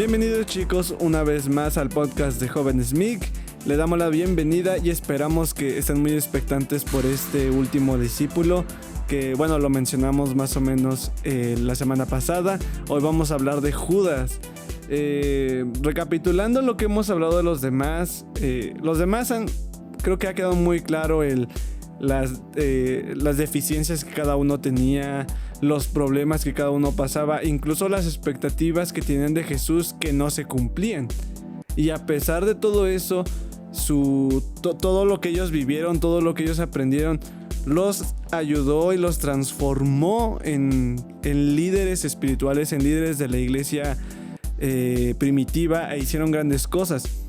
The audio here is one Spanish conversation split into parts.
Bienvenidos chicos una vez más al podcast de Jóvenes MIC. Le damos la bienvenida y esperamos que estén muy expectantes por este último discípulo que, bueno, lo mencionamos más o menos la semana pasada. Hoy vamos a hablar de Judas. Recapitulando lo que hemos hablado de los demás creo que ha quedado muy claro las deficiencias que cada uno tenía, los problemas que cada uno pasaba, incluso las expectativas que tenían de Jesús que no se cumplían. Y a pesar de todo eso, todo lo que ellos vivieron, todo lo que ellos aprendieron, los ayudó y los transformó en líderes espirituales, en líderes de la iglesia primitiva, e hicieron grandes cosas.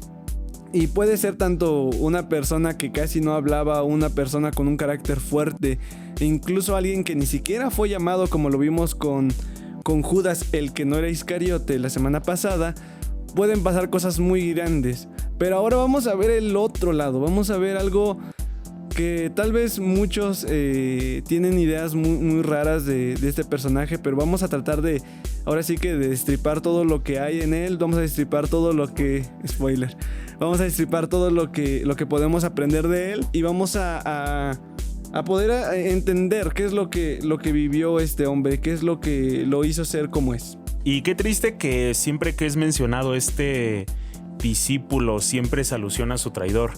Y puede ser tanto una persona que casi no hablaba, una persona con un carácter fuerte, e incluso alguien que ni siquiera fue llamado, como lo vimos con Judas, el que no era Iscariote la semana pasada. Pueden pasar cosas muy grandes. Pero ahora vamos a ver el otro lado, vamos a ver algo que tal vez muchos tienen ideas muy raras de este personaje, pero vamos a tratar de, ahora sí que de destripar todo lo que hay en él. Vamos a destripar todo lo que... Spoiler. Vamos a destripar todo lo que podemos aprender de él, y vamos a poder entender qué es lo que vivió este hombre, qué es lo que lo hizo ser como es. Y qué triste que siempre que es mencionado este discípulo siempre se alusiona a su traidor.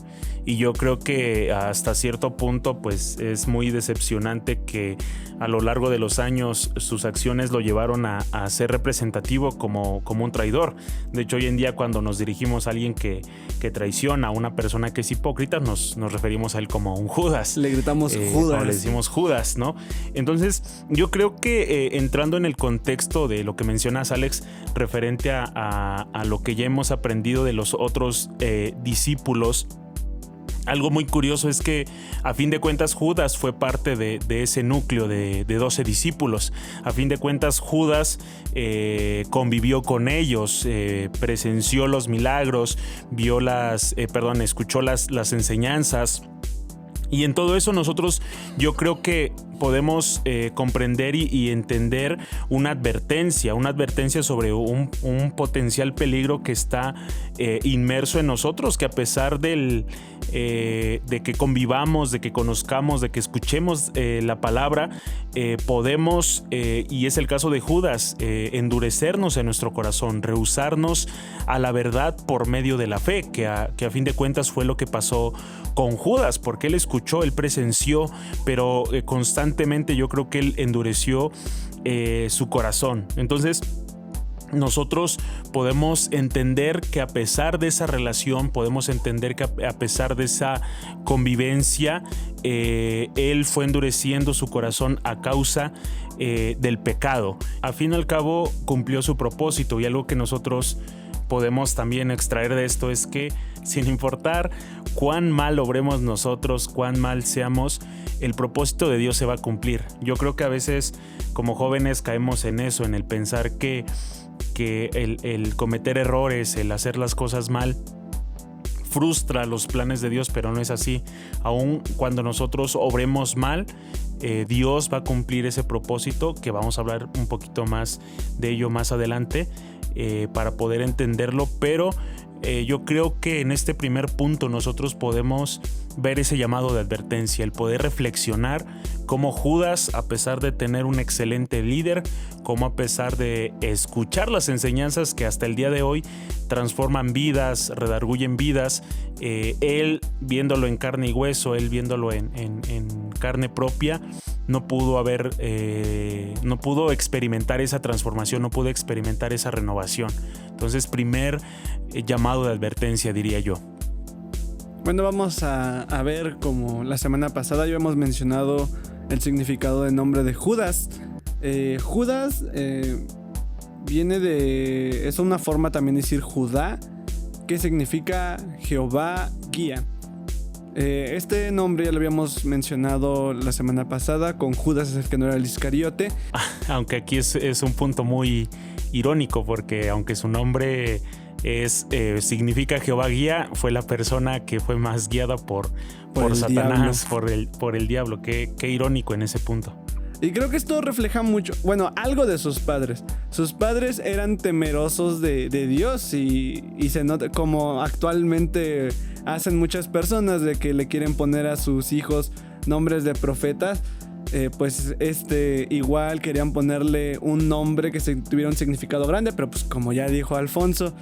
Y yo creo que hasta cierto punto pues es muy decepcionante que a lo largo de los años sus acciones lo llevaron a ser representativo como un traidor. De hecho, hoy en día cuando nos dirigimos a alguien que traiciona, a una persona que es hipócrita, nos referimos a él como un Judas. Le gritamos Judas. O le decimos Judas, ¿no? Entonces yo creo que entrando en el contexto de lo que mencionas, Alex, referente a lo que ya hemos aprendido de los otros discípulos, algo muy curioso es que a fin de cuentas Judas fue parte de ese núcleo de 12 discípulos. A fin de cuentas Judas convivió con ellos, presenció los milagros, escuchó las enseñanzas. Y en todo eso nosotros, yo creo que podemos comprender y entender una advertencia sobre un potencial peligro que está inmerso en nosotros, que a pesar de que convivamos, de que conozcamos, de que escuchemos la palabra, podemos, y es el caso de Judas, endurecernos en nuestro corazón, rehusarnos a la verdad por medio de la fe, que a fin de cuentas fue lo que pasó con Judas, porque él escuchó, él presenció, pero constantemente yo creo que él endureció su corazón. Entonces nosotros podemos entender que a pesar de esa relación, podemos entender que a pesar de esa convivencia, él fue endureciendo su corazón a causa del pecado. A fin y al cabo cumplió su propósito, y algo que nosotros podemos también extraer de esto es que sin importar cuán mal obremos nosotros, cuán mal seamos, el propósito de Dios se va a cumplir. Yo creo que a veces como jóvenes caemos en eso, en el pensar que el cometer errores, el hacer las cosas mal, frustra los planes de Dios, pero no es así. Aun cuando nosotros obremos mal, Dios va a cumplir ese propósito, que vamos a hablar un poquito más de ello más adelante, para poder entenderlo. Pero yo creo que en este primer punto nosotros podemos ver ese llamado de advertencia, el poder reflexionar cómo Judas, a pesar de tener un excelente líder, cómo a pesar de escuchar las enseñanzas que hasta el día de hoy transforman vidas, redarguyen vidas, él viéndolo en carne y hueso, él viéndolo en carne propia, no pudo experimentar esa transformación, no pudo experimentar esa renovación. Entonces, primer llamado de advertencia, diría yo. Bueno, vamos a ver, como la semana pasada ya hemos mencionado el significado del nombre de Judas. Judas viene de... es una forma también de decir Judá, que significa Jehová guía. Este nombre ya lo habíamos mencionado la semana pasada con Judas, el que no era el Iscariote. Aunque aquí es un punto muy irónico, porque aunque su nombre significa Jehová guía, fue la persona que fue más guiada por Satanás, por el diablo. Qué irónico en ese punto. Y creo que esto refleja mucho, bueno, algo de sus padres. Sus padres eran temerosos de Dios y se nota como actualmente hacen muchas personas, de que le quieren poner a sus hijos nombres de profetas. Pues igual querían ponerle un nombre que tuviera un significado grande, pero pues como ya dijo Alfonso,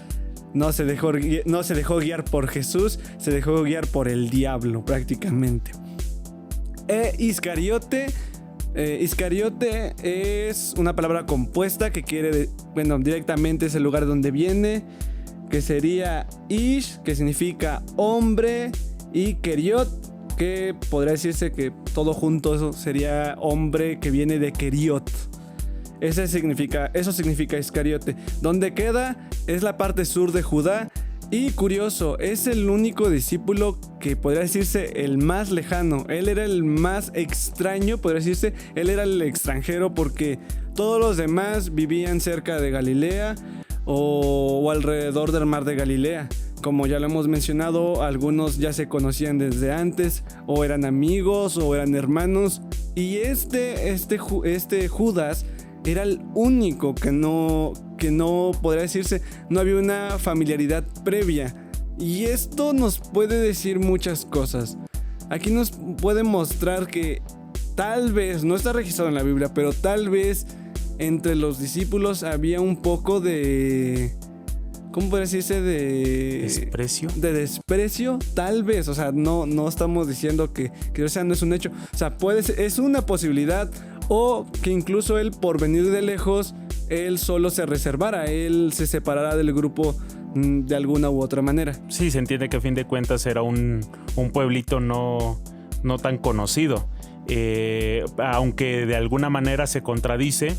no se dejó guiar por Jesús, se dejó guiar por el diablo prácticamente. Iscariote es una palabra compuesta que quiere, directamente es el lugar donde viene, que sería Ish, que significa hombre, y Keriot, que podría decirse que todo junto eso sería hombre, que viene de Keriot. Eso significa Iscariote. Donde queda es la parte sur de Judá. Y curioso, es el único discípulo que podría decirse el más lejano. Él era el más extraño, podría decirse. Él era el extranjero porque todos los demás vivían cerca de Galilea o alrededor del mar de Galilea. Como ya lo hemos mencionado, algunos ya se conocían desde antes, o eran amigos, o eran hermanos. Y Judas era el único que no podría decirse, no había una familiaridad previa. Y esto nos puede decir muchas cosas. Aquí nos puede mostrar que tal vez, no está registrado en la Biblia, pero tal vez entre los discípulos había un poco de... ¿Cómo puede decirse? ¿Desprecio? De desprecio, tal vez. O sea, no estamos diciendo que esa no es un hecho. O sea, es una posibilidad. O que incluso él, por venir de lejos, él solo se reservara. Él se separara del grupo de alguna u otra manera. Sí, se entiende que a fin de cuentas era un pueblito no tan conocido. Aunque de alguna manera se contradice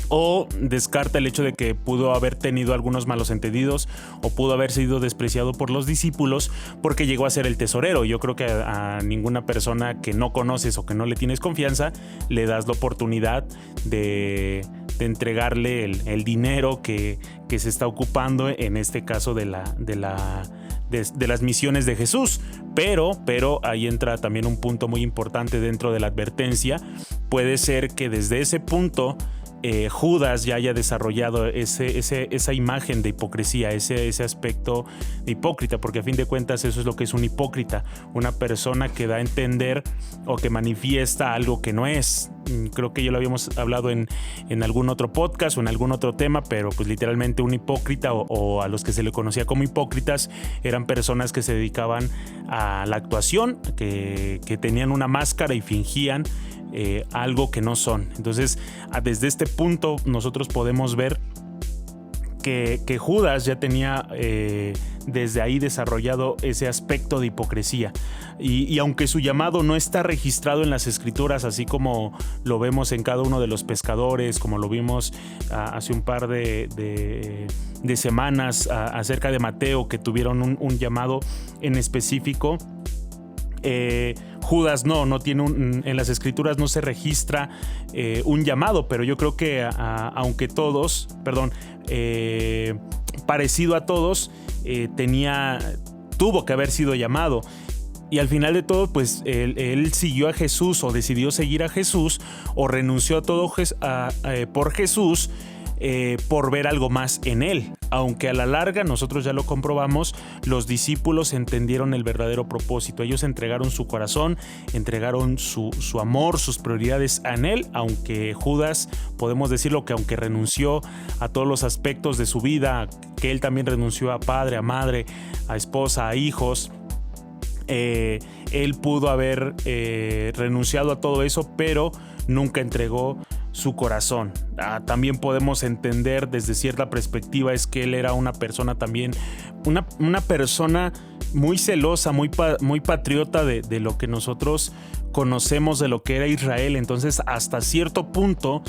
o descarta el hecho de que pudo haber tenido algunos malos entendidos o pudo haber sido despreciado por los discípulos porque llegó a ser el tesorero. Yo creo que a ninguna persona que no conoces o que no le tienes confianza le das la oportunidad de entregarle el dinero que se está ocupando, en este caso de las misiones de Jesús. Pero ahí entra también un punto muy importante dentro de la advertencia. Puede ser que desde ese punto Judas ya haya desarrollado esa imagen de hipocresía, ese aspecto de hipócrita, porque a fin de cuentas eso es lo que es un hipócrita, una persona que da a entender o que manifiesta algo que no es. Creo que ya lo habíamos hablado en algún otro podcast o en algún otro tema, pero pues literalmente un hipócrita o a los que se le conocía como hipócritas eran personas que se dedicaban a la actuación, que tenían una máscara y fingían algo que no son. Entonces, desde este punto nosotros podemos ver que Judas ya tenía desde ahí desarrollado ese aspecto de hipocresía. Y aunque su llamado no está registrado en las escrituras, así como lo vemos en cada uno de los pescadores, como lo vimos hace un par de semanas acerca de Mateo, que tuvieron un llamado en específico, Judas no tiene en las escrituras no se registra un llamado, pero yo creo que aunque todos, parecido a todos, tuvo que haber sido llamado. Y al final de todo, pues él siguió a Jesús, o decidió seguir a Jesús, o renunció a todo por Jesús, por ver algo más en él. Aunque a la larga, nosotros ya lo comprobamos, los discípulos entendieron el verdadero propósito. Ellos entregaron su corazón, entregaron su amor, sus prioridades en él. Aunque Judas, podemos decirlo, que aunque renunció a todos los aspectos de su vida, que él también renunció a padre, a madre, a esposa, a hijos, él pudo haber renunciado a todo eso, pero nunca entregó su corazón. También podemos entender desde cierta perspectiva es que él era una persona también, una persona muy celosa, muy patriota de lo que nosotros conocemos de lo que era Israel. Entonces, hasta cierto punto,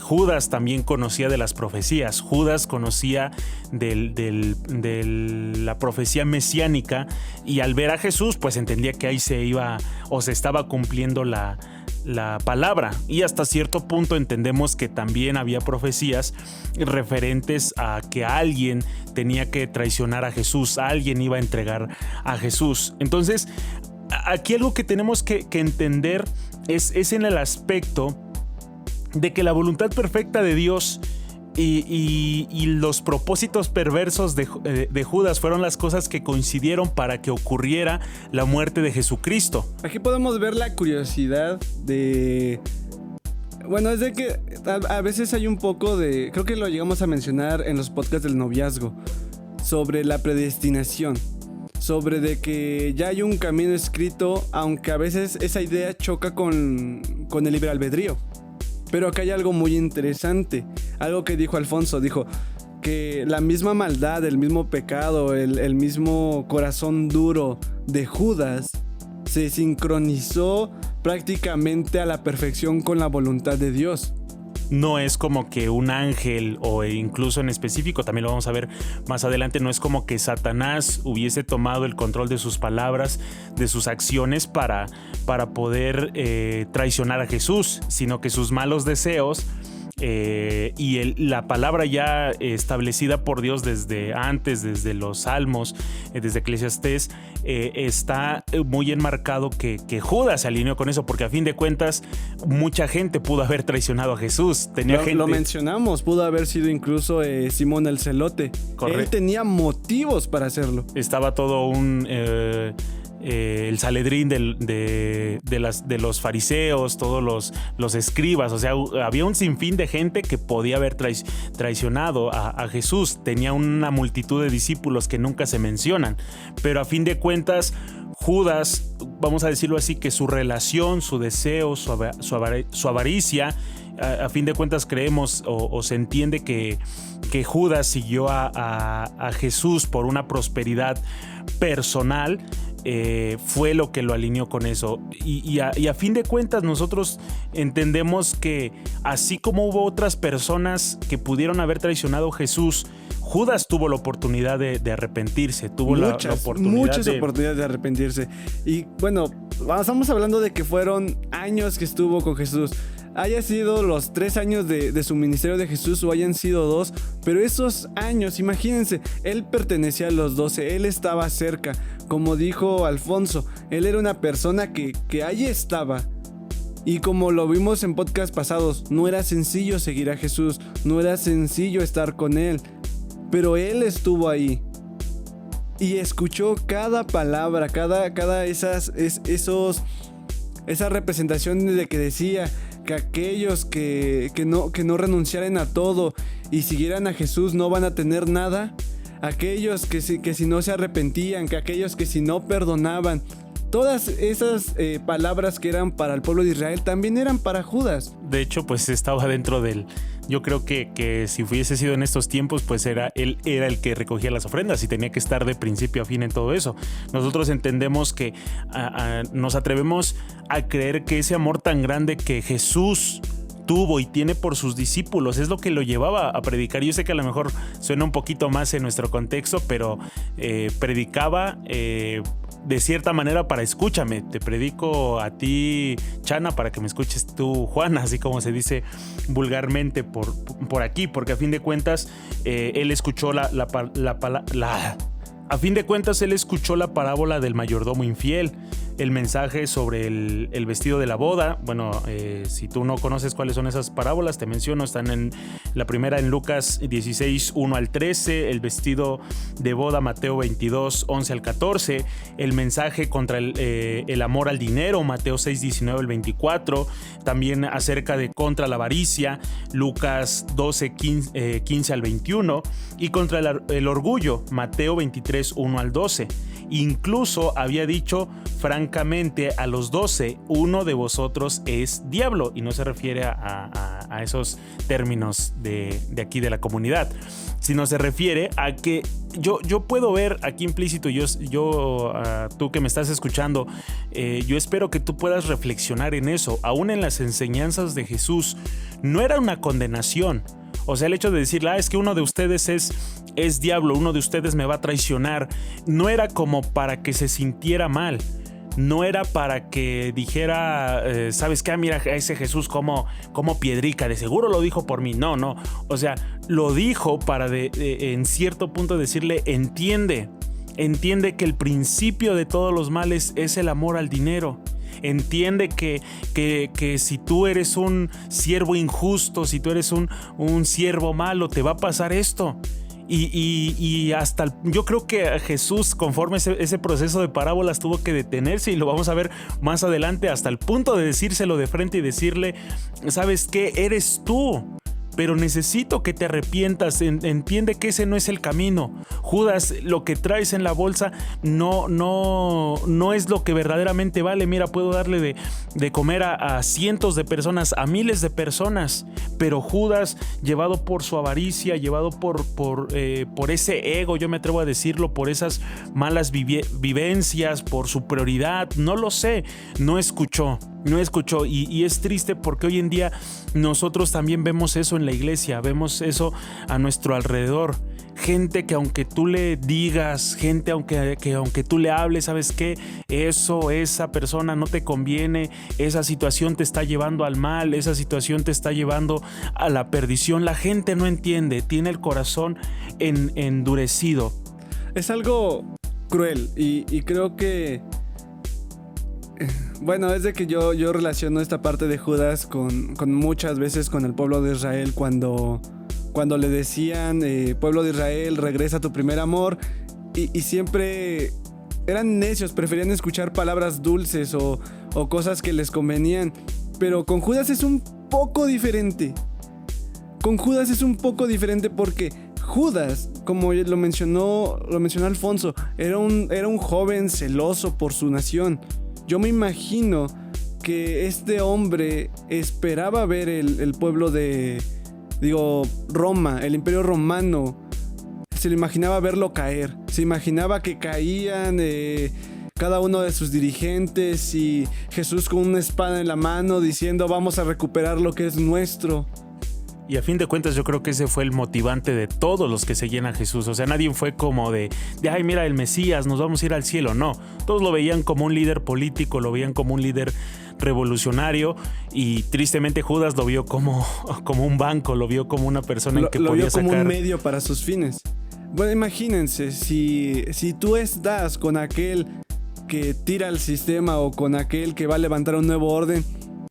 Judas también conocía de las profecías. Judas conocía de la profecía mesiánica, y al ver a Jesús, pues entendía que ahí se iba o se estaba cumpliendo la palabra. Y hasta cierto punto entendemos que también había profecías referentes a que alguien tenía que traicionar a Jesús, alguien iba a entregar a Jesús. Entonces, aquí algo que tenemos que entender es en el aspecto de que la voluntad perfecta de Dios y los propósitos perversos de Judas fueron las cosas que coincidieron para que ocurriera la muerte de Jesucristo. Aquí podemos ver la curiosidad de... Bueno, es de que a veces hay un poco de... Creo que lo llegamos a mencionar en los podcasts del noviazgo, sobre la predestinación, sobre de que ya hay un camino escrito, aunque a veces esa idea choca con el libre albedrío. Pero acá hay algo muy interesante, algo que dijo Alfonso, dijo que la misma maldad, el mismo pecado, el mismo corazón duro de Judas se sincronizó prácticamente a la perfección con la voluntad de Dios. No es como que un ángel, o incluso en específico, también lo vamos a ver más adelante, no es como que Satanás hubiese tomado el control de sus palabras, de sus acciones para poder traicionar a Jesús, sino que sus malos deseos y la palabra ya establecida por Dios desde antes, desde los Salmos, desde Eclesiastés, está muy enmarcado que Judas se alineó con eso, porque a fin de cuentas mucha gente pudo haber traicionado a Jesús. Lo mencionamos, pudo haber sido incluso Simón el Celote. Correcto. Él tenía motivos para hacerlo. Estaba todo el Sanedrín de los fariseos, todos los escribas, o sea, había un sinfín de gente que podía haber traicionado a Jesús. Tenía una multitud de discípulos que nunca se mencionan, pero a fin de cuentas Judas, vamos a decirlo así, que su relación, su deseo, su avaricia, a fin de cuentas creemos o se entiende que Judas siguió a Jesús por una prosperidad personal. Fue lo que lo alineó con eso, y a fin de cuentas nosotros entendemos que así como hubo otras personas que pudieron haber traicionado a Jesús, Judas tuvo la oportunidad de arrepentirse, tuvo muchas oportunidades de arrepentirse. Y bueno, estamos hablando de que fueron años que estuvo con Jesús. Haya sido los 3 años de su ministerio de Jesús o hayan sido 2, pero esos años, imagínense, él pertenecía a los 12, él estaba cerca, como dijo Alfonso, él era una persona que ahí estaba. Y como lo vimos en podcast pasados, no era sencillo seguir a Jesús, no era sencillo estar con él, pero él estuvo ahí y escuchó cada palabra, cada esas representaciones de que decía que aquellos que no renunciaran a todo y siguieran a Jesús no van a tener nada. Aquellos que si no se arrepentían, que aquellos que si no perdonaban. Todas esas palabras que eran para el pueblo de Israel también eran para Judas. De hecho, pues estaba dentro del... Yo creo que si hubiese sido en estos tiempos, pues él era el que recogía las ofrendas y tenía que estar de principio a fin en todo eso. Nosotros entendemos que nos atrevemos a creer que ese amor tan grande que Jesús tuvo y tiene por sus discípulos es lo que lo llevaba a predicar. Yo sé que a lo mejor suena un poquito más en nuestro contexto, pero predicaba de cierta manera para escúchame. Te predico a ti, Chana, para que me escuches tú, Juana, así como se dice vulgarmente por aquí, porque a fin de cuentas él escuchó a fin de cuentas él escuchó la parábola del mayordomo infiel, el mensaje sobre el vestido de la boda. Bueno, si tú no conoces cuáles son esas parábolas, te menciono, están en la primera en Lucas 16, 1 al 13, el vestido de boda Mateo 22, 11 al 14, el mensaje contra el amor al dinero Mateo 6, 19 al 24, también acerca de contra la avaricia Lucas 12, 15 al 21 y contra el orgullo Mateo 23, 1 al 12. Incluso había dicho francamente a los 12, uno de vosotros es diablo, y no se refiere a esos términos de aquí de la comunidad, sino se refiere a que yo puedo ver aquí implícito, tú que me estás escuchando, yo espero que tú puedas reflexionar en eso. Aún en las enseñanzas de Jesús no era una condenación. O sea, el hecho de decir, es que uno de ustedes es diablo, uno de ustedes me va a traicionar, no era como para que se sintiera mal. No era para que dijera, ¿sabes qué? Mira a ese Jesús como piedrica, de seguro lo dijo por mí. No. O sea, lo dijo para en cierto punto decirle, entiende Entiende que el principio de todos los males es el amor al dinero. Entiende que si tú eres un siervo injusto, si tú eres un siervo malo, te va a pasar esto. Y hasta yo creo que Jesús, conforme ese proceso de parábolas, tuvo que detenerse, y lo vamos a ver más adelante, hasta el punto de decírselo de frente y decirle: ¿sabes qué? Eres tú, pero necesito que te arrepientas. Entiende que ese no es el camino. Judas, lo que traes en la bolsa no es lo que verdaderamente vale. Mira, puedo darle de comer a cientos de personas, a miles de personas, pero Judas, llevado por su avaricia, llevado por ese ego, yo me atrevo a decirlo, por esas malas vivencias, por su prioridad, no lo sé, no escuchó. Y es triste porque hoy en día nosotros también vemos eso en la iglesia, vemos eso a nuestro alrededor. Gente que aunque tú le digas, gente que aunque tú le hables, ¿sabes qué? Esa persona no te conviene, esa situación te está llevando al mal, esa situación te está llevando a la perdición. La gente no entiende, tiene el corazón endurecido. Es algo cruel y creo que... Bueno, es de que yo relaciono esta parte de Judas con muchas veces con el pueblo de Israel cuando le decían, pueblo de Israel, regresa a tu primer amor, y siempre eran necios, preferían escuchar palabras dulces o cosas que les convenían. Pero con Judas es un poco diferente. Porque Judas, como lo mencionó Alfonso, era un joven celoso por su nación. Yo me imagino que este hombre esperaba ver el pueblo Roma, el Imperio Romano. Se lo imaginaba verlo caer. Se imaginaba que caían cada uno de sus dirigentes, y Jesús con una espada en la mano diciendo: vamos a recuperar lo que es nuestro. Y a fin de cuentas yo creo que ese fue el motivante de todos los que seguían a Jesús. O sea, nadie fue como de ay, mira, el Mesías, nos vamos a ir al cielo. No, todos lo veían como un líder político, lo veían como un líder revolucionario, y tristemente Judas lo vio como un banco, lo vio como una persona en que podía sacar... Lo vio como un medio para sus fines. Bueno, imagínense, si tú estás con aquel que tira el sistema o con aquel que va a levantar un nuevo orden,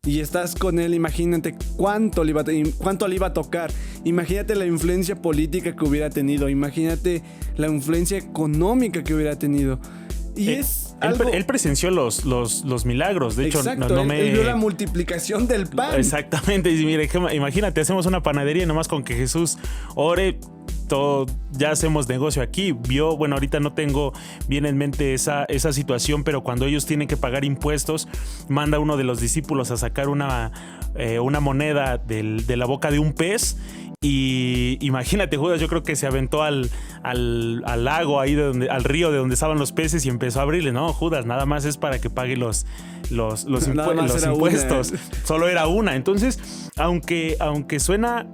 y estás con él, imagínate cuánto le iba a tocar. Imagínate la influencia política que hubiera tenido. Imagínate la influencia económica que hubiera tenido. Y es algo... Él presenció los milagros. De hecho, exacto, él vio la multiplicación del pan. Exactamente. Y mira, imagínate, hacemos una panadería nomás con que Jesús ore. Todo, ya hacemos negocio aquí. Bueno, ahorita no tengo bien en mente esa situación, pero cuando ellos tienen que pagar impuestos, manda uno de los discípulos a sacar una moneda de la boca de un pez. Y imagínate, Judas, yo creo que se aventó al lago ahí al río de donde estaban los peces y empezó a abrirle. No, Judas, nada más es para que pague los impuestos. Una. Solo era una. Entonces, aunque suena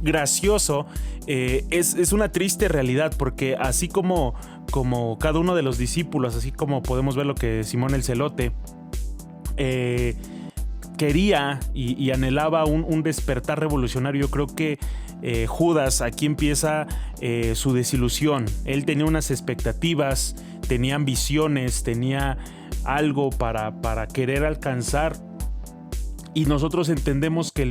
gracioso, es una triste realidad, porque así como cada uno de los discípulos, así como podemos ver lo que Simón el Celote quería y anhelaba un despertar revolucionario, yo creo que Judas aquí empieza su desilusión. Él tenía unas expectativas, tenía ambiciones, tenía algo para querer alcanzar, y nosotros entendemos que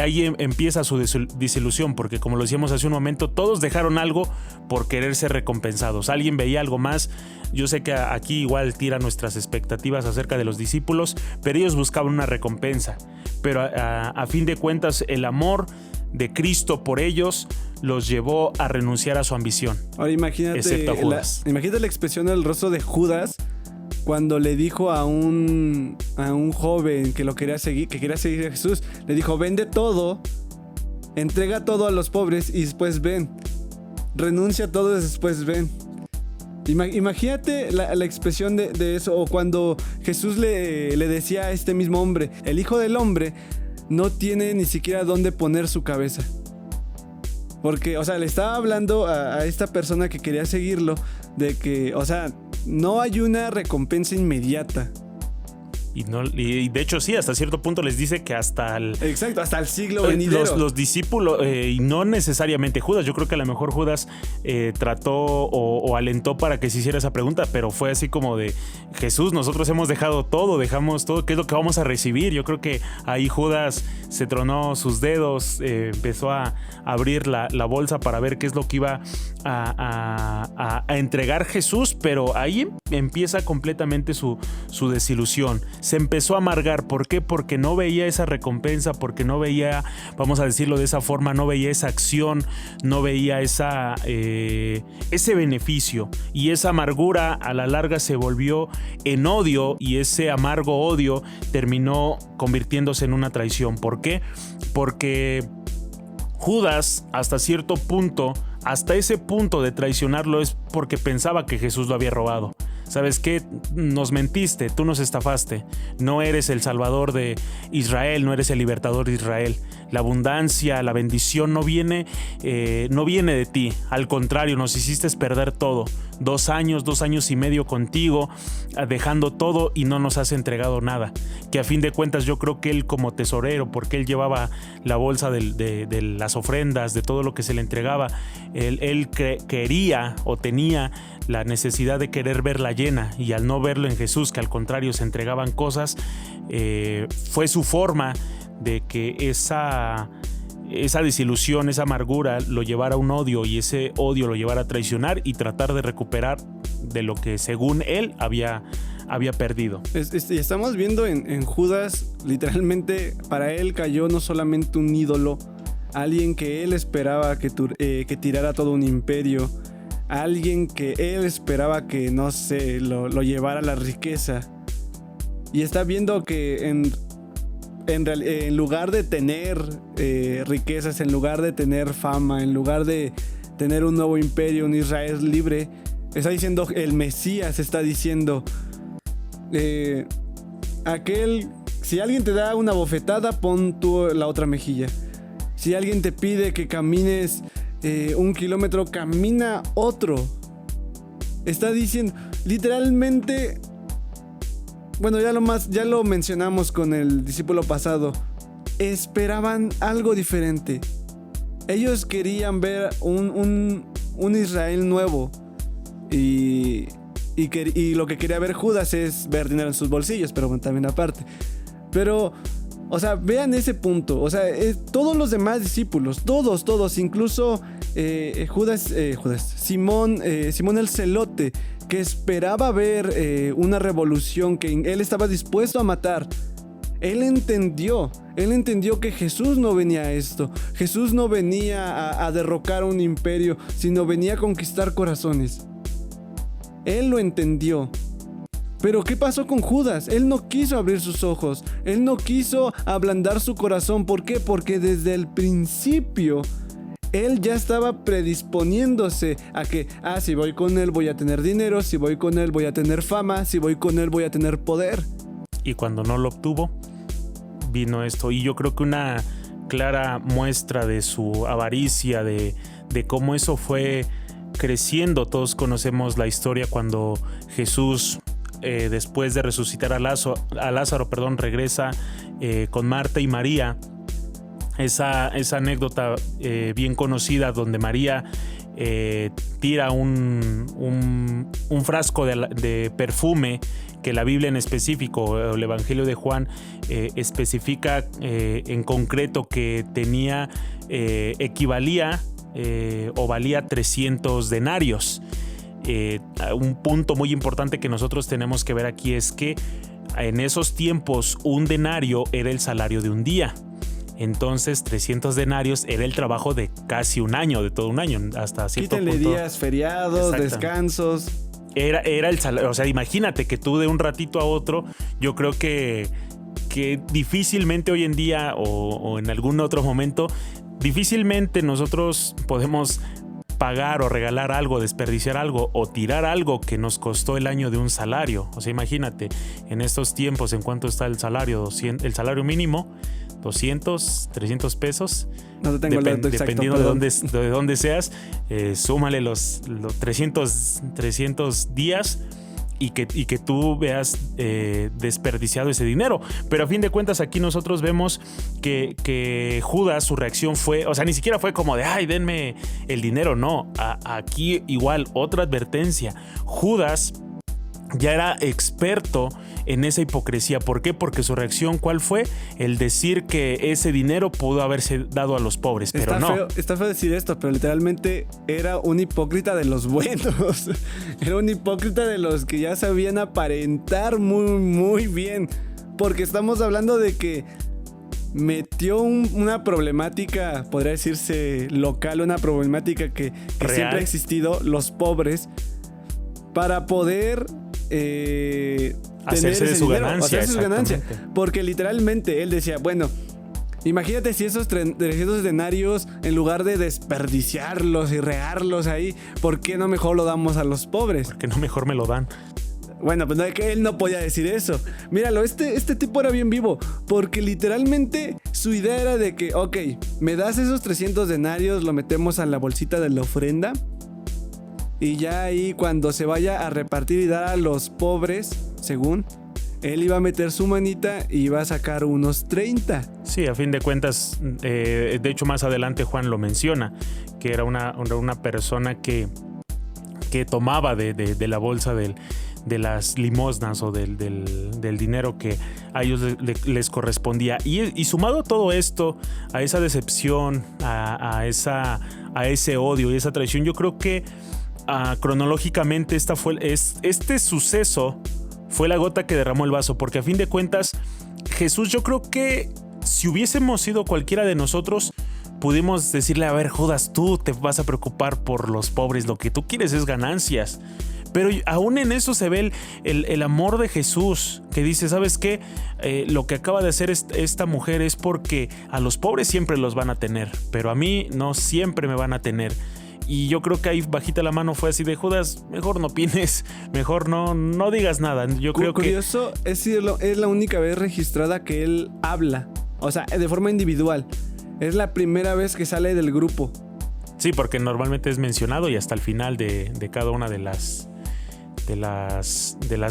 ahí empieza su desilusión, porque como lo decíamos hace un momento, todos dejaron algo por querer ser recompensados. Alguien veía algo más. Yo sé que aquí igual tira nuestras expectativas acerca de los discípulos, pero ellos buscaban una recompensa. Pero a fin de cuentas, el amor de Cristo por ellos los llevó a renunciar a su ambición. Ahora imagínate la expresión del rostro de Judas cuando le dijo a un joven que quería seguir a Jesús. Le dijo: vende todo, entrega todo a los pobres y después ven. Renuncia a todo y después ven. Imagínate la expresión de eso. O cuando Jesús le decía a este mismo hombre: el Hijo del Hombre no tiene ni siquiera dónde poner su cabeza. Porque, o sea, le estaba hablando a esta persona que quería seguirlo de que, o sea, no hay una recompensa inmediata. Y de hecho sí, hasta cierto punto les dice que hasta el... Exacto, hasta el siglo venidero. Los discípulos, y no necesariamente Judas, yo creo que a lo mejor Judas trató o alentó para que se hiciera esa pregunta, pero fue así como de: Jesús, nosotros hemos dejado todo, dejamos todo, ¿qué es lo que vamos a recibir? Yo creo que ahí Judas se tronó sus dedos, empezó a abrir la bolsa para ver qué es lo que iba a entregar Jesús, pero ahí empieza completamente su desilusión. Se empezó a amargar. ¿Por qué? Porque no veía esa recompensa, porque no veía, vamos a decirlo de esa forma, no veía esa acción, no veía ese beneficio. Y esa amargura a la larga se volvió en odio, y ese amargo odio terminó convirtiéndose en una traición. ¿Por qué? Porque Judas, hasta cierto punto, hasta ese punto de traicionarlo, es porque pensaba que Jesús lo había robado. ¿Sabes qué? Nos mentiste, tú nos estafaste. No eres el salvador de Israel, no eres el libertador de Israel. La abundancia, la bendición no viene de ti. Al contrario, nos hiciste perder todo. 2 años y medio contigo, dejando todo, y no nos has entregado nada. Que a fin de cuentas yo creo que él, como tesorero, porque él llevaba la bolsa de las ofrendas, de todo lo que se le entregaba, él quería o tenía la necesidad de querer verla llena, y al no verlo en Jesús, que al contrario se entregaban cosas, fue su forma de que esa desilusión, esa amargura lo llevara a un odio, y ese odio lo llevara a traicionar y tratar de recuperar de lo que según él había perdido. Estamos viendo en Judas, literalmente para él cayó no solamente un ídolo, alguien que él esperaba que tirara todo un imperio, alguien que él esperaba que, no sé, lo llevara a la riqueza. Y está viendo que en lugar de tener riquezas, en lugar de tener fama, en lugar de tener un nuevo imperio, un Israel libre, está diciendo el Mesías, está diciendo si alguien te da una bofetada, pon tú la otra mejilla. Si alguien te pide que camines 1 kilómetro, camina otro. Está diciendo literalmente, bueno, ya lo mencionamos con el discípulo pasado, esperaban algo diferente. Ellos querían ver un Israel nuevo, y lo que quería ver Judas es ver dinero en sus bolsillos, pero bueno, también aparte. Pero, o sea, vean ese punto. O sea, todos los demás discípulos, todos, incluso Simón el Celote, que esperaba ver una revolución, que él estaba dispuesto a matar. Él entendió que Jesús no venía a esto. Jesús no venía a derrocar un imperio, sino venía a conquistar corazones. Él lo entendió. Pero ¿qué pasó con Judas? Él no quiso abrir sus ojos. Él no quiso ablandar su corazón. ¿Por qué? Porque desde el principio él ya estaba predisponiéndose a que, si voy con él voy a tener dinero, si voy con él voy a tener fama, si voy con él voy a tener poder. Y cuando no lo obtuvo, vino esto. Y yo creo que una clara muestra de su avaricia, de cómo eso fue creciendo. Todos conocemos la historia cuando Jesús, después de resucitar a Lázaro, regresa con Marta y María. Esa anécdota bien conocida, donde María tira un frasco de perfume, que la Biblia en específico, el Evangelio de Juan, especifica en concreto que tenía, equivalía o valía 300 denarios. Un punto muy importante que nosotros tenemos que ver aquí es que en esos tiempos un denario era el salario de un día. Entonces 300 denarios era el trabajo de casi un año, de todo un año, hasta cierto punto. Quítale días, feriados, descansos. Era el salario. O sea, imagínate que tú de un ratito a otro, yo creo que difícilmente hoy en día o en algún otro momento, difícilmente nosotros podemos pagar o regalar algo, desperdiciar algo o tirar algo que nos costó el año de un salario. O sea, imagínate, en estos tiempos, ¿en cuánto está el salario? El salario mínimo, 200, 300 pesos. No te tengo el dato exacto, dependiendo de dónde seas, súmale los 300 días y que tú veas desperdiciado ese dinero. Pero a fin de cuentas aquí nosotros vemos que Judas, su reacción fue, o sea, ni siquiera fue como de, ay, denme el dinero, no. Aquí igual, otra advertencia. Judas ya era experto en esa hipocresía. ¿Por qué? Porque su reacción, ¿cuál fue? El decir que ese dinero pudo haberse dado a los pobres, pero no. Está feo decir esto, pero literalmente era un hipócrita de los buenos. Era un hipócrita de los que ya sabían aparentar muy, muy bien. Porque estamos hablando de que metió una problemática, podría decirse local, una problemática que siempre ha existido, los pobres, para poder hacerse de su ganancia. Porque literalmente él decía, bueno, imagínate si esos 300 denarios, en lugar de desperdiciarlos y regarlos ahí, ¿por qué no mejor lo damos a los pobres? ¿Por qué no mejor me lo dan? Bueno, pues no, es que él no podía decir eso. Míralo, este tipo era bien vivo, porque literalmente su idea era de que, ok, me das esos 300 denarios, lo metemos a la bolsita de la ofrenda, y ya ahí cuando se vaya a repartir y dar a los pobres, según, él iba a meter su manita y iba a sacar unos 30. Sí, a fin de cuentas, de hecho más adelante Juan lo menciona, que era una persona que tomaba de la bolsa de las limosnas o del dinero que a ellos les correspondía. Y sumado a todo esto, a esa decepción, a ese odio y esa traición, yo creo que cronológicamente este suceso fue la gota que derramó el vaso, porque a fin de cuentas Jesús, yo creo que si hubiésemos sido cualquiera de nosotros, pudimos decirle, a ver, Judas, tú te vas a preocupar por los pobres, lo que tú quieres es ganancias. Pero aún en eso se ve el amor de Jesús, que dice, ¿sabes qué? Lo que acaba de hacer esta mujer es porque a los pobres siempre los van a tener, pero a mí no siempre me van a tener. Y yo creo que ahí bajita la mano fue así de, Judas, mejor no opines, mejor no digas nada. Yo creo curioso, es la única vez registrada que él habla, o sea, de forma individual. Es la primera vez que sale del grupo. Sí, porque normalmente es mencionado y hasta el final de cada una de las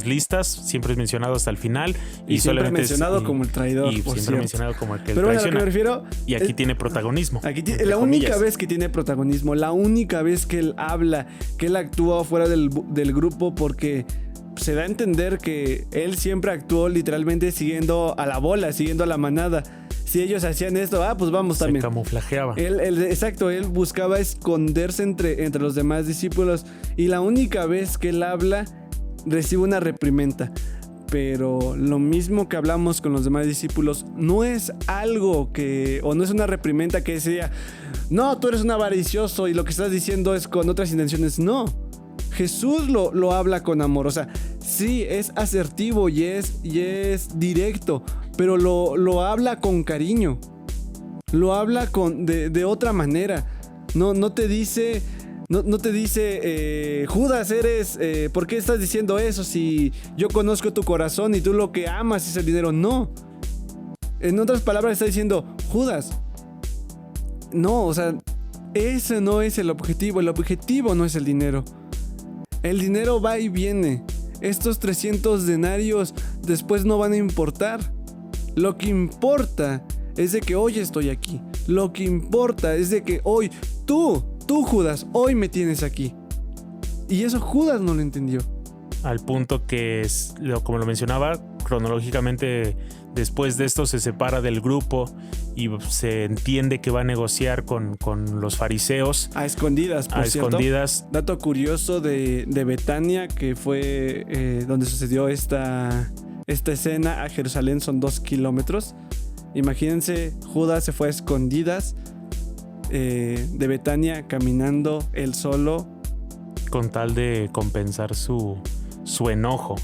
listas siempre es mencionado hasta el final y siempre mencionado como el traidor, y siempre mencionado como el que pero traiciona. Bueno, a lo que me refiero, y aquí tiene protagonismo. La única vez que tiene protagonismo, la única vez que él habla, que él actúa fuera del grupo, porque se da a entender que él siempre actuó literalmente siguiendo a la bola, siguiendo a la manada. Si ellos hacían esto, pues vamos también. Se camuflajeaba. Exacto, él buscaba esconderse entre los demás discípulos. Y la única vez que él habla, recibe una reprimenda. Pero lo mismo que hablamos con los demás discípulos, no es algo o no es una reprimenda que sea, no, tú eres un avaricioso y lo que estás diciendo es con otras intenciones. No, Jesús lo habla con amor. O sea, sí, es asertivo y es directo, pero lo habla con cariño. Lo habla de otra manera. No te dice, Judas, ¿por qué estás diciendo eso si yo conozco tu corazón y tú lo que amas es el dinero? No. En otras palabras está diciendo, Judas, no, o sea, ese no es el objetivo. El objetivo no es el dinero. El dinero va y viene. Estos 300 denarios después no van a importar. Lo que importa es de que hoy estoy aquí. Lo que importa es de que hoy tú Judas, hoy me tienes aquí. Y eso Judas no lo entendió. Al punto que, como lo mencionaba, cronológicamente después de esto se separa del grupo y se entiende que va a negociar con los fariseos. A escondidas, por cierto. Escondidas. Dato curioso de Betania, que fue donde sucedió esta escena, a Jerusalén son 2 kilómetros. Imagínense, Judas se fue a escondidas de Betania caminando él solo. Con tal de compensar su enojo.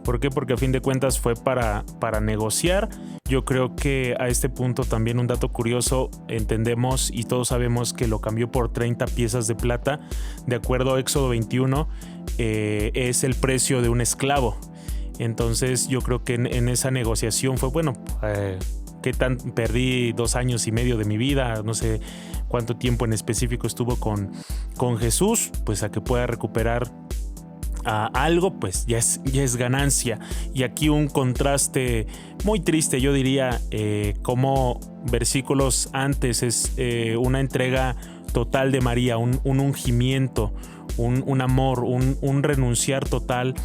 ¿Por qué? Porque a fin de cuentas fue para negociar. Yo creo que a este punto también un dato curioso, entendemos y todos sabemos que lo cambió por 30 piezas de plata. De acuerdo a Éxodo 21, es el precio de un esclavo. Entonces yo creo que en esa negociación fue, bueno, perdí 2 años y medio de mi vida, no sé cuánto tiempo en específico estuvo con Jesús, pues a que pueda recuperar algo, pues ya es ganancia. Y aquí un contraste muy triste, yo diría, como versículos antes es una entrega total de María, un ungimiento, un amor, un renunciar total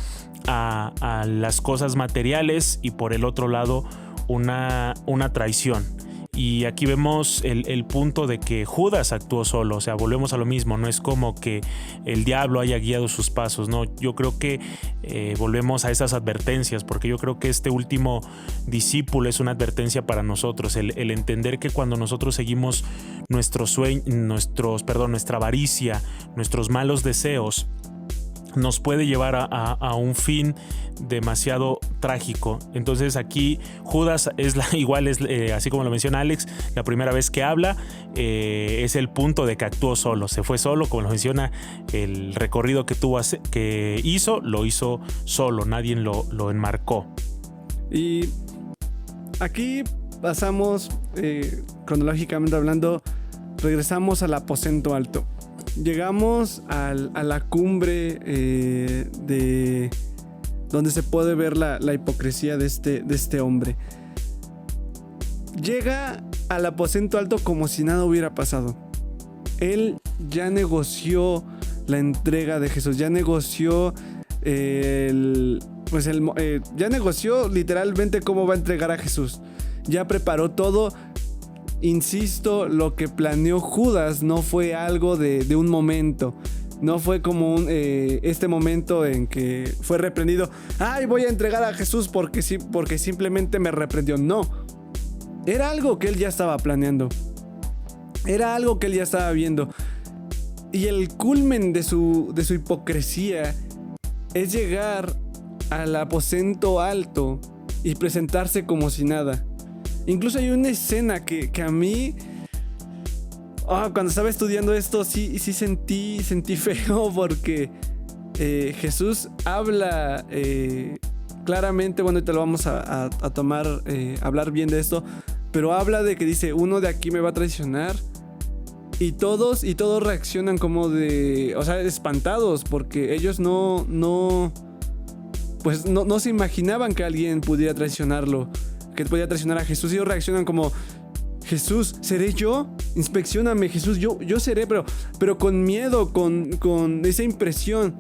a las cosas materiales, y por el otro lado una traición. Y aquí vemos el punto de que Judas actuó solo. O sea, volvemos a lo mismo. No es como que el diablo haya guiado sus pasos, no. Yo creo que volvemos a esas advertencias, porque yo creo que este último discípulo es una advertencia para nosotros. El entender que cuando nosotros seguimos nuestra avaricia, nuestros malos deseos, nos puede llevar a un fin demasiado trágico. Entonces aquí Judas es así como lo menciona Alex, la primera vez que habla, es el punto de que actuó solo, se fue solo, como lo menciona, el recorrido que hizo, lo hizo solo, nadie lo enmarcó. Y aquí pasamos, cronológicamente hablando, regresamos al aposento alto. Llegamos a la cumbre de donde se puede ver la hipocresía de este hombre. Llega al aposento alto como si nada hubiera pasado. Él ya negoció la entrega de Jesús, ya negoció ya negoció literalmente cómo va a entregar a Jesús. Ya preparó todo. Insisto, lo que planeó Judas no fue algo de un momento. No fue como este momento en que fue reprendido. ¡Ay, voy a entregar a Jesús porque simplemente me reprendió! No. Era algo que él ya estaba planeando. Era algo que él ya estaba viendo. Y el culmen de su hipocresía es llegar al aposento alto y presentarse como si nada. Incluso hay una escena que a mí, cuando estaba estudiando esto, sí sentí feo, porque Jesús habla claramente. Bueno, ahorita lo vamos a tomar, hablar bien de esto, pero habla de que dice: uno de aquí me va a traicionar. Y todos reaccionan como espantados, porque ellos no se imaginaban que alguien pudiera traicionarlo, que podía traicionar a Jesús. Y ellos reaccionan como: Jesús, ¿seré yo? Inspeccióname, Jesús, yo seré, pero con miedo, con esa impresión.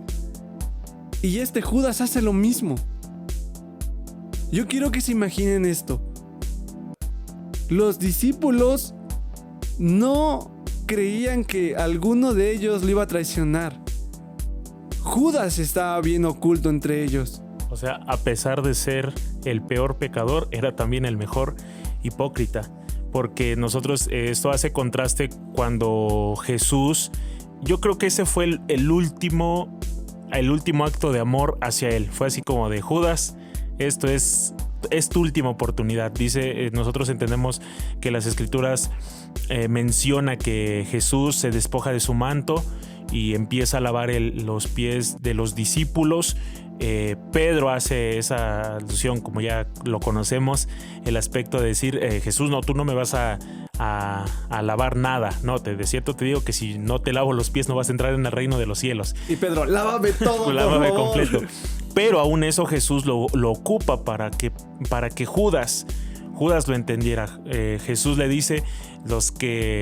Y Judas hace lo mismo. Yo quiero que se imaginen esto. Los discípulos no creían que alguno de ellos lo iba a traicionar. Judas estaba bien oculto entre ellos. O sea, a pesar de ser el peor pecador, era también el mejor hipócrita. Porque nosotros, esto hace contraste cuando Jesús, yo creo que ese fue el último acto de amor hacia él. Fue así como de: Judas, esto es tu última oportunidad. Dice, nosotros entendemos que las escrituras menciona que Jesús se despoja de su manto y empieza a lavar los pies de los discípulos. Pedro hace esa alusión, como ya lo conocemos, el aspecto de decir: Jesús, no, tú no me vas a lavar nada. No, de cierto te digo que si no te lavo los pies no vas a entrar en el reino de los cielos. Y Pedro: lávame todo, lávame completo. Pero aún eso Jesús lo ocupa para que Judas lo entendiera. Jesús le dice: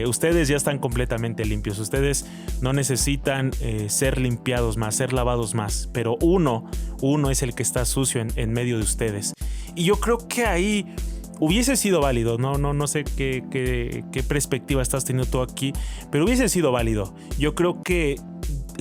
ustedes ya están completamente limpios, ustedes no necesitan ser limpiados más, ser lavados más, pero uno es el que está sucio en medio de ustedes. Y yo creo que ahí hubiese sido válido, no sé qué perspectiva estás teniendo tú aquí, pero hubiese sido válido. Yo creo que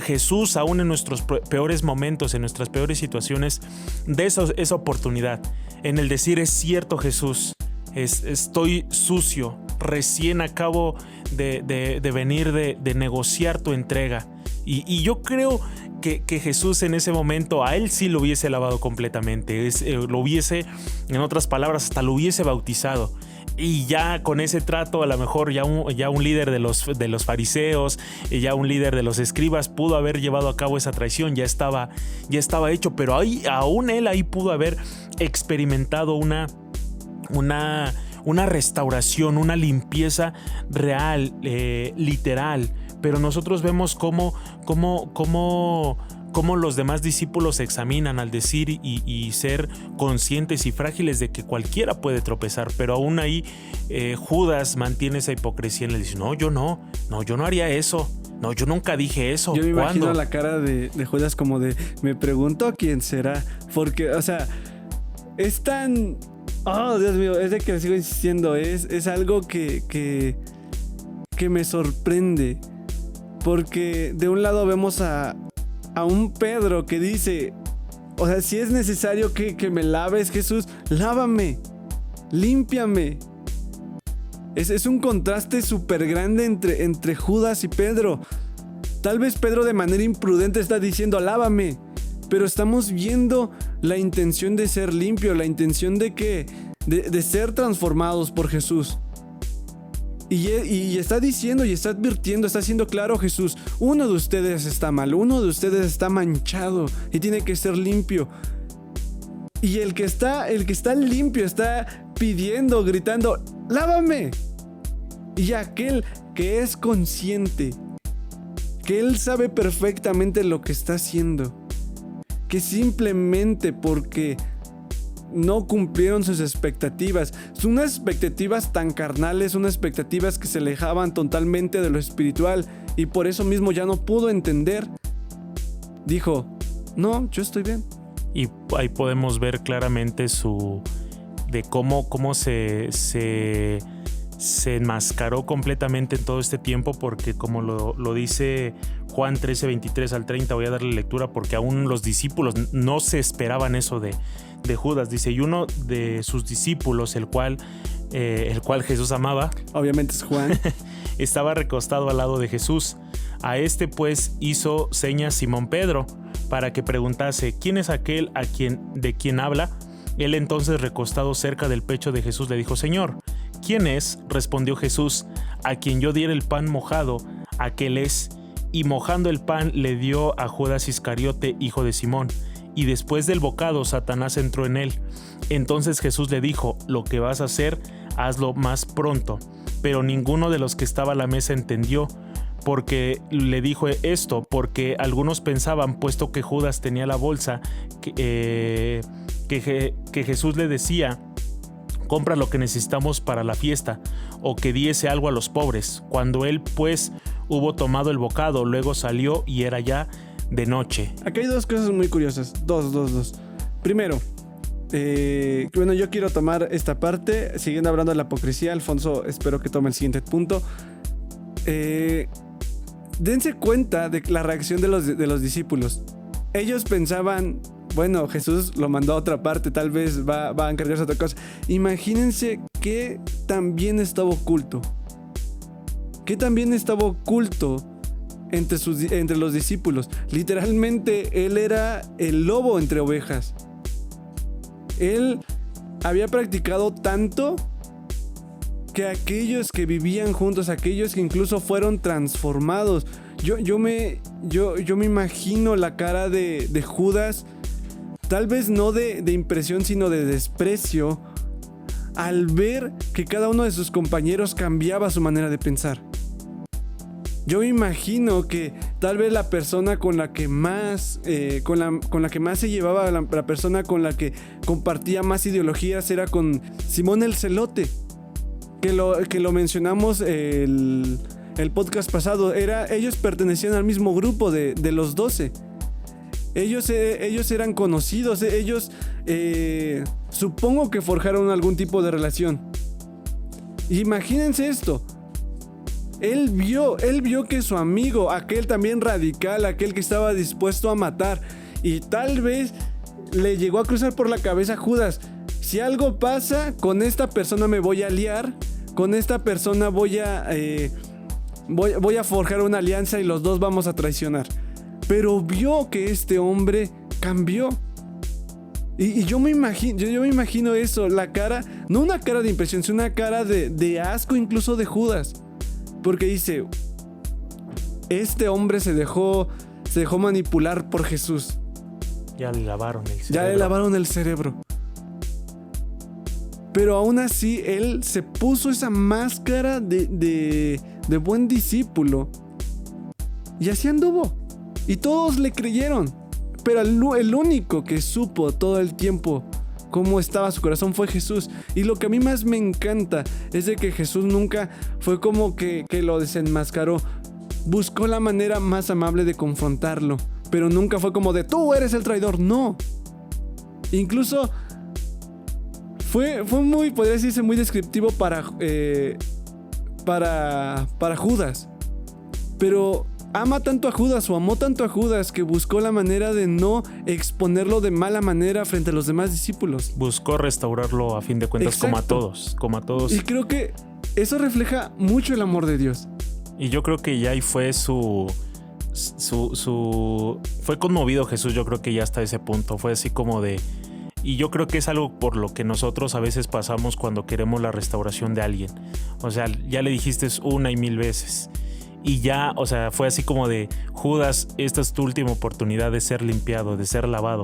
Jesús, aún en nuestros peores momentos, en nuestras peores situaciones, de esa oportunidad en el decir: es cierto, Jesús, estoy sucio, recién acabo de venir de negociar tu entrega. Y yo creo que Jesús en ese momento a él sí lo hubiese lavado completamente, lo hubiese, en otras palabras, hasta lo hubiese bautizado. Y ya con ese trato, a lo mejor ya un líder de los fariseos, ya un líder de los escribas pudo haber llevado a cabo esa traición, ya estaba hecho. Pero aún él ahí pudo haber experimentado una restauración, una limpieza real, literal. Pero nosotros vemos cómo cómo los demás discípulos se examinan al decir y ser conscientes y frágiles de que cualquiera puede tropezar, pero aún ahí Judas mantiene esa hipocresía y le dice, no, yo no haría eso, no, yo nunca dije eso. Yo me ¿Cuándo? imagino la cara de Judas como de, me pregunto quién será, porque, o sea, es tan... Oh, Dios mío, es de que le sigo insistiendo, es algo que me sorprende, porque de un lado vemos a un Pedro que dice, o sea, si es necesario que me laves, Jesús, lávame, límpiame. Es un contraste súper grande entre Judas y Pedro. Tal vez Pedro de manera imprudente está diciendo, lávame, pero estamos viendo la intención de ser limpio, la intención de ser transformados por Jesús. Y está diciendo y está advirtiendo, está haciendo claro Jesús, uno de ustedes está mal, uno de ustedes está manchado y tiene que ser limpio. Y el que está limpio está pidiendo, gritando, lávame. Y aquel que es consciente, que él sabe perfectamente lo que está haciendo, que simplemente porque no cumplieron sus expectativas, unas expectativas tan carnales, unas expectativas que se alejaban totalmente de lo espiritual, y por eso mismo ya no pudo entender, dijo, no, yo estoy bien. Y ahí podemos ver claramente de cómo se enmascaró completamente en todo este tiempo, porque como lo dice Juan 13, 23 al 30, voy a darle lectura porque aún los discípulos no se esperaban eso de Judas. Dice, y uno de sus discípulos, el cual Jesús amaba, obviamente es Juan, estaba recostado al lado de Jesús. A este pues hizo señas Simón Pedro para que preguntase, ¿quién es aquel de quien habla? Él entonces, recostado cerca del pecho de Jesús, le dijo, Señor, ¿quién es? Respondió Jesús, a quien yo diera el pan mojado, aquel es. Y mojando el pan le dio a Judas Iscariote, hijo de Simón. Y después del bocado, Satanás entró en él. Entonces Jesús le dijo, lo que vas a hacer, hazlo más pronto. Pero ninguno de los que estaba a la mesa entendió, porque le dijo esto, porque algunos pensaban, puesto que Judas tenía la bolsa, que Jesús le decía, compra lo que necesitamos para la fiesta, o que diese algo a los pobres. Cuando él pues hubo tomado el bocado, luego salió y era ya de noche. Aquí hay dos cosas muy curiosas, dos. Primero, bueno, yo quiero tomar esta parte, siguiendo hablando de la hipocresía. Alfonso, espero que tome el siguiente punto. Dense cuenta de la reacción de los discípulos. Ellos pensaban, bueno, Jesús lo mandó a otra parte, tal vez va a encargarse de otra cosa. Imagínense que también estaba oculto. Entre los discípulos. Literalmente él era el lobo entre ovejas. Él había practicado tanto que aquellos que vivían juntos, aquellos que incluso fueron transformados, yo me imagino la cara de Judas, tal vez no de impresión, sino de desprecio, al ver que cada uno de sus compañeros cambiaba su manera de pensar. Yo me imagino que tal vez la persona con la que más con la que más se llevaba, la persona con la que compartía más ideologías, era con Simón el Celote, que lo mencionamos el podcast pasado. Ellos pertenecían al mismo grupo de los 12. Ellos eran conocidos. Ellos supongo que forjaron algún tipo de relación. Imagínense esto. Él vio que su amigo, aquel también radical, aquel que estaba dispuesto a matar, y tal vez le llegó a cruzar por la cabeza a Judas, si algo pasa, con esta persona me voy a aliar, con esta persona voy a forjar una alianza y los dos vamos a traicionar. Pero vio que este hombre cambió. Y yo me imagino eso, la cara, no una cara de impresión, sino una cara de asco incluso de Judas. Porque dice, este hombre se dejó manipular por Jesús. Ya le lavaron el cerebro. Pero aún así, él se puso esa máscara de buen discípulo. Y así anduvo. Y todos le creyeron. Pero el único que supo todo el tiempo cómo estaba su corazón fue Jesús. Y lo que a mí más me encanta es de que Jesús nunca fue como que lo desenmascaró. Buscó la manera más amable de confrontarlo, pero nunca fue como de tú eres el traidor. No. Incluso fue muy, podría decirse, muy descriptivo para Judas. Pero ama tanto a Judas o amó tanto a Judas que buscó la manera de no exponerlo de mala manera frente a los demás discípulos. Buscó restaurarlo a fin de cuentas. Exacto. como a todos. Y creo que eso refleja mucho el amor de Dios. Y yo creo que ya ahí fue fue conmovido Jesús, yo creo que ya hasta ese punto. Fue así como de... Y yo creo que es algo por lo que nosotros a veces pasamos cuando queremos la restauración de alguien. O sea, ya le dijiste una y mil veces. Y ya, o sea, fue así como de Judas, esta es tu última oportunidad de ser limpiado, de ser lavado.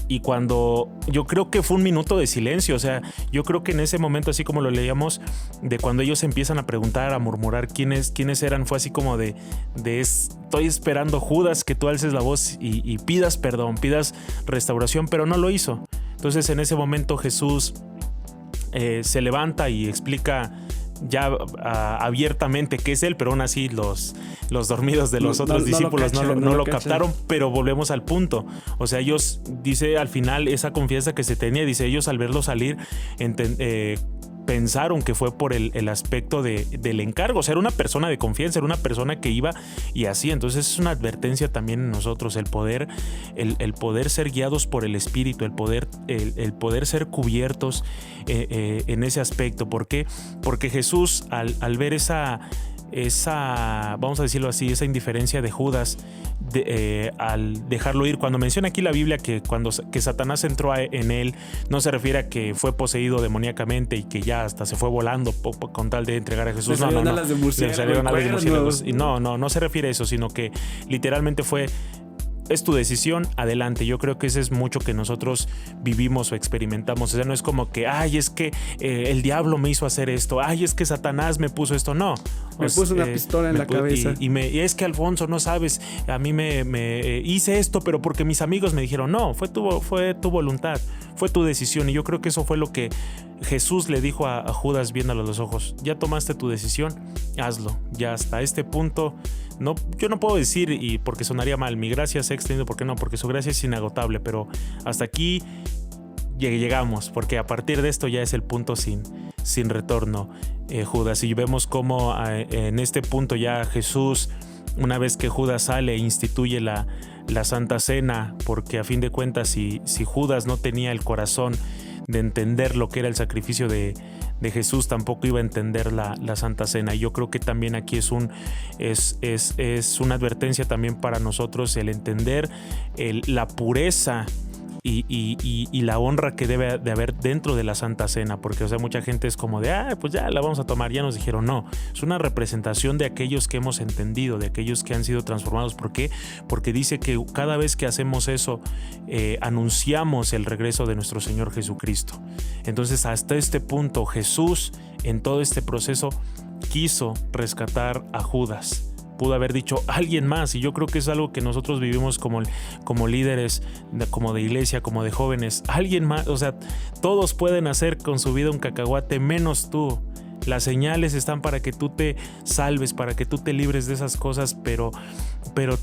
Y cuando yo creo que fue un minuto de silencio, o sea, yo creo que en ese momento, así como lo leíamos, de cuando ellos empiezan a preguntar, a murmurar quiénes eran, fue así como de estoy esperando, Judas, que tú alces la voz y pidas perdón, pidas restauración, pero no lo hizo. Entonces en ese momento Jesús se levanta y explica ya abiertamente que es él, pero aún así los dormidos de los otros discípulos no lo captaron, pero volvemos al punto. O sea, ellos, dice al final esa confianza que se tenía, dice ellos al verlo salir pensaron que fue por el aspecto del encargo. O sea, era una persona de confianza, era una persona que iba y hacía. Entonces es una advertencia también en nosotros, el poder ser guiados por el Espíritu, el poder ser cubiertos en ese aspecto. ¿Por qué? Porque Jesús al ver esa, vamos a decirlo así, esa indiferencia de Judas, al dejarlo ir, cuando menciona aquí la Biblia que Satanás entró en él, no se refiere a que fue poseído demoníacamente y que ya hasta se fue volando con tal de entregar a Jesús. Le salieron alas de murciélagos. No se refiere a eso, sino que literalmente fue: es tu decisión, adelante. Yo creo que eso es mucho que nosotros vivimos o experimentamos. O sea, no es como que, es que el diablo me hizo hacer esto, es que Satanás me puso esto. No. Me puso una pistola en la cabeza. Y es que Alfonso, no sabes, a mí me hice esto, pero porque mis amigos me dijeron. No, fue tu voluntad, fue tu decisión. Y yo creo que eso fue lo que Jesús le dijo a Judas viéndolo a los ojos: ya tomaste tu decisión, hazlo. Ya hasta este punto, no, yo no puedo decir, y porque sonaría mal, mi gracia se ha extendido. ¿Por qué no? Porque su gracia es inagotable, pero hasta aquí llegamos, porque a partir de esto ya es el punto sin retorno, Judas. Y vemos cómo en este punto ya Jesús, una vez que Judas sale, instituye la Santa Cena, porque a fin de cuentas si Judas no tenía el corazón de entender lo que era el sacrificio de Jesús, tampoco iba a entender la Santa Cena. Y yo creo que también aquí es una advertencia también para nosotros, el entender la pureza y la honra que debe de haber dentro de la Santa Cena, porque, o sea, mucha gente es como de, pues ya la vamos a tomar, ya nos dijeron. No, es una representación de aquellos que hemos entendido, de aquellos que han sido transformados. ¿Por qué? Porque dice que cada vez que hacemos eso, anunciamos el regreso de nuestro Señor Jesucristo. Entonces, hasta este punto, Jesús, en todo este proceso, quiso rescatar a Judas. Pudo haber dicho alguien más, y yo creo que es algo que nosotros vivimos como líderes, como de iglesia, como de jóvenes. Alguien más, o sea, todos pueden hacer con su vida un cacahuate, menos tú. Las señales están para que tú te salves, para que tú te libres de esas cosas, pero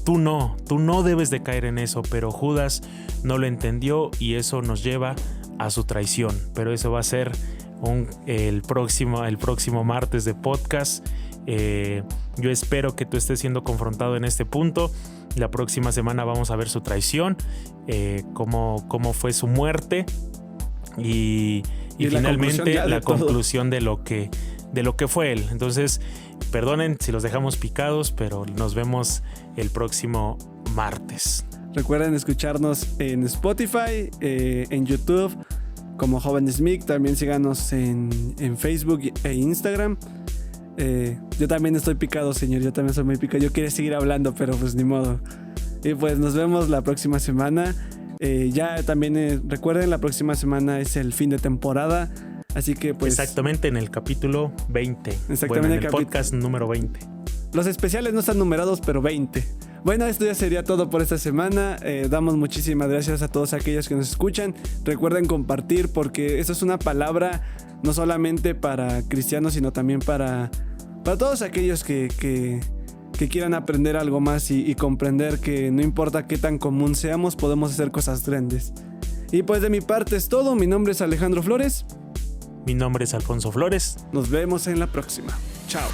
tú no debes de caer en eso. Pero Judas no lo entendió y eso nos lleva a su traición. Pero eso va a ser el próximo martes de podcast. Yo espero que tú estés siendo confrontado en este punto. La próxima semana vamos a ver su traición, cómo fue su muerte y finalmente la conclusión de lo que fue él. Entonces, perdonen si los dejamos picados, pero nos vemos el próximo martes. Recuerden escucharnos en Spotify, en YouTube como Jóvenes MIC. También síganos en Facebook e Instagram. Yo también estoy picado, señor. Yo también soy muy picado. Yo quería seguir hablando, pero pues ni modo. Y pues nos vemos la próxima semana. Ya también recuerden, la próxima semana es el fin de temporada. Así que pues... Exactamente en el capítulo 20. Exactamente, en el podcast número 20. Los especiales no están numerados, pero 20. Bueno, esto ya sería todo por esta semana. Damos muchísimas gracias a todos aquellos que nos escuchan. Recuerden compartir, porque esa es una palabra no solamente para cristianos, sino también para todos aquellos que quieran aprender algo más y comprender que no importa qué tan común seamos, podemos hacer cosas grandes. Y pues de mi parte es todo. Mi nombre es Alejandro Flores. Mi nombre es Alfonso Flores. Nos vemos en la próxima. Chao.